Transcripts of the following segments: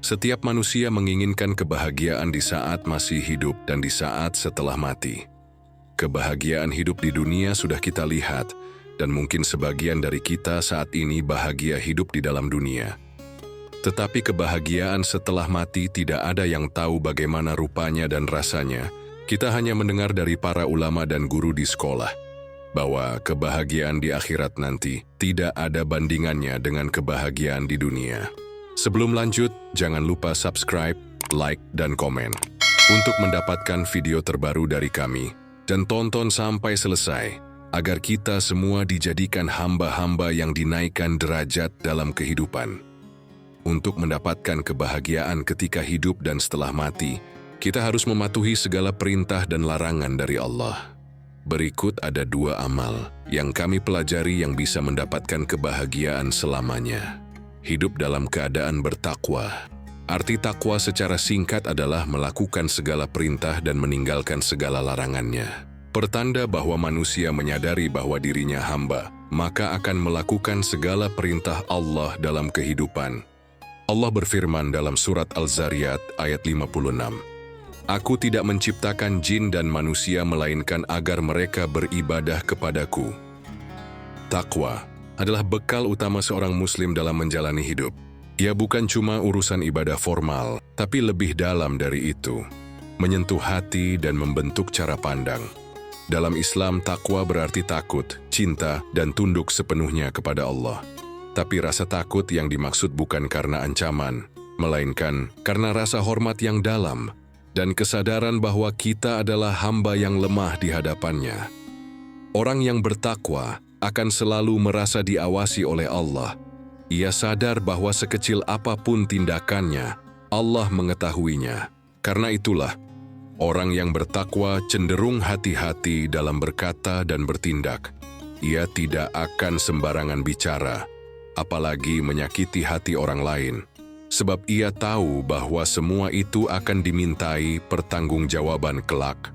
Setiap manusia menginginkan kebahagiaan di saat masih hidup dan di saat setelah mati. Kebahagiaan hidup di dunia sudah kita lihat, dan mungkin sebagian dari kita saat ini bahagia hidup di dalam dunia. Tetapi kebahagiaan setelah mati tidak ada yang tahu bagaimana rupanya dan rasanya. Kita hanya mendengar dari para ulama dan guru di sekolah, bahwa kebahagiaan di akhirat nanti tidak ada bandingannya dengan kebahagiaan di dunia. Sebelum lanjut, jangan lupa subscribe, like, dan komen untuk mendapatkan video terbaru dari kami, dan tonton sampai selesai, agar kita semua dijadikan hamba-hamba yang dinaikkan derajat dalam kehidupan. Untuk mendapatkan kebahagiaan ketika hidup dan setelah mati, kita harus mematuhi segala perintah dan larangan dari Allah. Berikut ada 2 amal yang kami pelajari yang bisa mendapatkan kebahagiaan selamanya. Hidup dalam keadaan bertakwa. Arti takwa secara singkat adalah melakukan segala perintah dan meninggalkan segala larangannya. Pertanda bahwa manusia menyadari bahwa dirinya hamba, maka akan melakukan segala perintah Allah dalam kehidupan. Allah berfirman dalam surat Al-Zariyat ayat 56, "Aku tidak menciptakan jin dan manusia melainkan agar mereka beribadah kepadaku." Takwa adalah bekal utama seorang muslim dalam menjalani hidup. Ia bukan cuma urusan ibadah formal, tapi lebih dalam dari itu. Menyentuh hati dan membentuk cara pandang. Dalam Islam, takwa berarti takut, cinta, dan tunduk sepenuhnya kepada Allah. Tapi rasa takut yang dimaksud bukan karena ancaman, melainkan karena rasa hormat yang dalam dan kesadaran bahwa kita adalah hamba yang lemah di hadapannya. Orang yang bertakwa akan selalu merasa diawasi oleh Allah. Ia sadar bahwa sekecil apapun tindakannya, Allah mengetahuinya. Karena itulah, orang yang bertakwa cenderung hati-hati dalam berkata dan bertindak. Ia tidak akan sembarangan bicara, apalagi menyakiti hati orang lain, sebab ia tahu bahwa semua itu akan dimintai pertanggungjawaban kelak.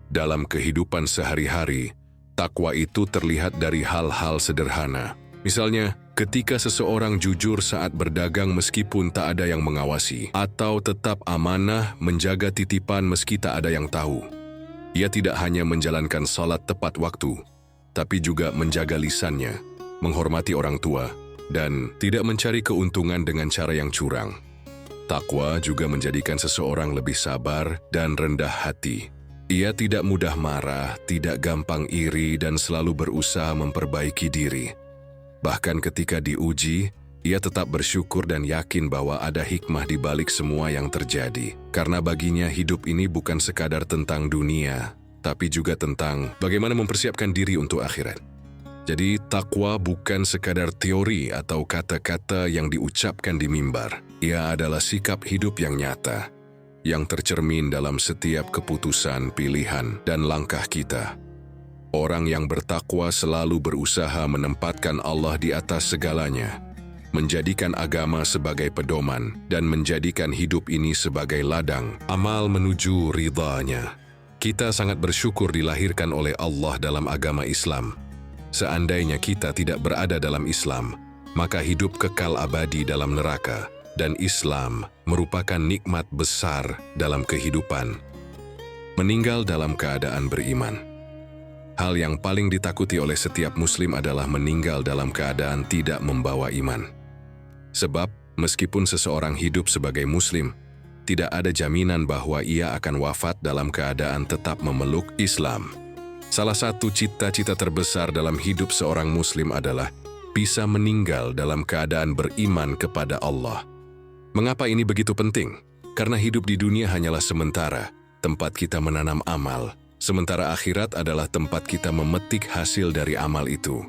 Dalam kehidupan sehari-hari, takwa itu terlihat dari hal-hal sederhana. Misalnya, ketika seseorang jujur saat berdagang meskipun tak ada yang mengawasi, atau tetap amanah menjaga titipan meski tak ada yang tahu. Ia tidak hanya menjalankan salat tepat waktu, tapi juga menjaga lisannya, menghormati orang tua, dan tidak mencari keuntungan dengan cara yang curang. Takwa juga menjadikan seseorang lebih sabar dan rendah hati. Ia tidak mudah marah, tidak gampang iri, dan selalu berusaha memperbaiki diri. Bahkan ketika diuji, ia tetap bersyukur dan yakin bahwa ada hikmah di balik semua yang terjadi. Karena baginya hidup ini bukan sekadar tentang dunia, tapi juga tentang bagaimana mempersiapkan diri untuk akhirat. Jadi takwa bukan sekadar teori atau kata-kata yang diucapkan di mimbar. Ia adalah sikap hidup yang nyata, yang tercermin dalam setiap keputusan, pilihan, dan langkah kita. Orang yang bertakwa selalu berusaha menempatkan Allah di atas segalanya, menjadikan agama sebagai pedoman, dan menjadikan hidup ini sebagai ladang amal menuju ridha-Nya. Kita sangat bersyukur dilahirkan oleh Allah dalam agama Islam. Seandainya kita tidak berada dalam Islam, maka hidup kekal abadi dalam neraka, dan Islam merupakan nikmat besar dalam kehidupan. Meninggal dalam keadaan beriman. Hal yang paling ditakuti oleh setiap muslim adalah meninggal dalam keadaan tidak membawa iman. Sebab, meskipun seseorang hidup sebagai muslim, tidak ada jaminan bahwa ia akan wafat dalam keadaan tetap memeluk Islam. Salah satu cita-cita terbesar dalam hidup seorang muslim adalah bisa meninggal dalam keadaan beriman kepada Allah. Mengapa ini begitu penting? Karena hidup di dunia hanyalah sementara, tempat kita menanam amal, sementara akhirat adalah tempat kita memetik hasil dari amal itu.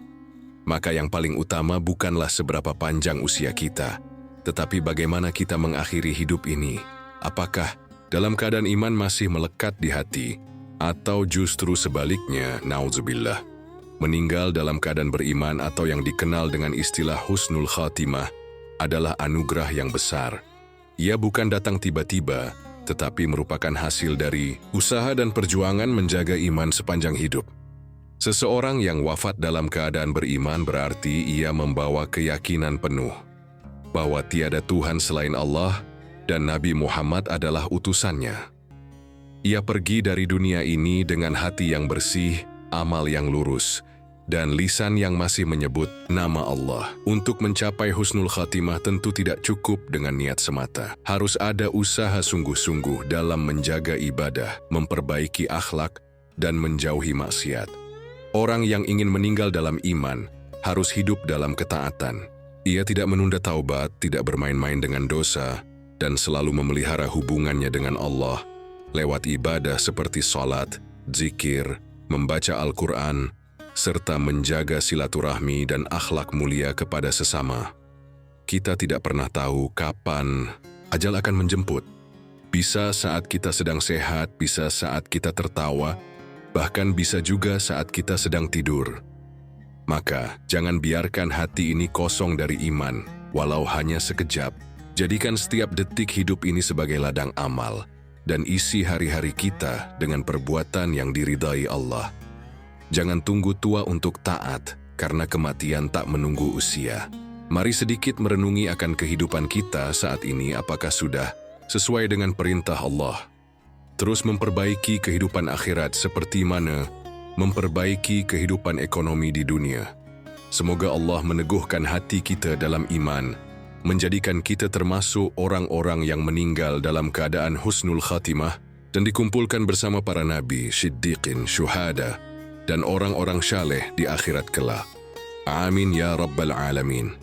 Maka yang paling utama bukanlah seberapa panjang usia kita, tetapi bagaimana kita mengakhiri hidup ini. Apakah dalam keadaan iman masih melekat di hati, atau justru sebaliknya, na'udzubillah, meninggal dalam keadaan beriman atau yang dikenal dengan istilah husnul khatimah adalah anugerah yang besar. Ia bukan datang tiba-tiba, tetapi merupakan hasil dari usaha dan perjuangan menjaga iman sepanjang hidup. Seseorang yang wafat dalam keadaan beriman berarti ia membawa keyakinan penuh bahwa tiada Tuhan selain Allah dan Nabi Muhammad adalah utusannya. Ia pergi dari dunia ini dengan hati yang bersih, amal yang lurus, dan lisan yang masih menyebut nama Allah. Untuk mencapai husnul khatimah tentu tidak cukup dengan niat semata. Harus ada usaha sungguh-sungguh dalam menjaga ibadah, memperbaiki akhlak, dan menjauhi maksiat. Orang yang ingin meninggal dalam iman harus hidup dalam ketaatan. Ia tidak menunda taubat, tidak bermain-main dengan dosa, dan selalu memelihara hubungannya dengan Allah lewat ibadah seperti sholat, zikir, membaca Al-Quran, serta menjaga silaturahmi dan akhlak mulia kepada sesama. Kita tidak pernah tahu kapan ajal akan menjemput. Bisa saat kita sedang sehat, bisa saat kita tertawa, bahkan bisa juga saat kita sedang tidur. Maka, jangan biarkan hati ini kosong dari iman, walau hanya sekejap. Jadikan setiap detik hidup ini sebagai ladang amal, dan isi hari-hari kita dengan perbuatan yang diridai Allah. Jangan tunggu tua untuk taat, karena kematian tak menunggu usia. Mari sedikit merenungi akan kehidupan kita saat ini, apakah sudah sesuai dengan perintah Allah. Terus memperbaiki kehidupan akhirat seperti mana memperbaiki kehidupan ekonomi di dunia. Semoga Allah meneguhkan hati kita dalam iman, menjadikan kita termasuk orang-orang yang meninggal dalam keadaan husnul khatimah dan dikumpulkan bersama para nabi, siddiqin, syuhada, dan orang-orang syaleh di akhirat kelak. Amin ya rabbal alamin.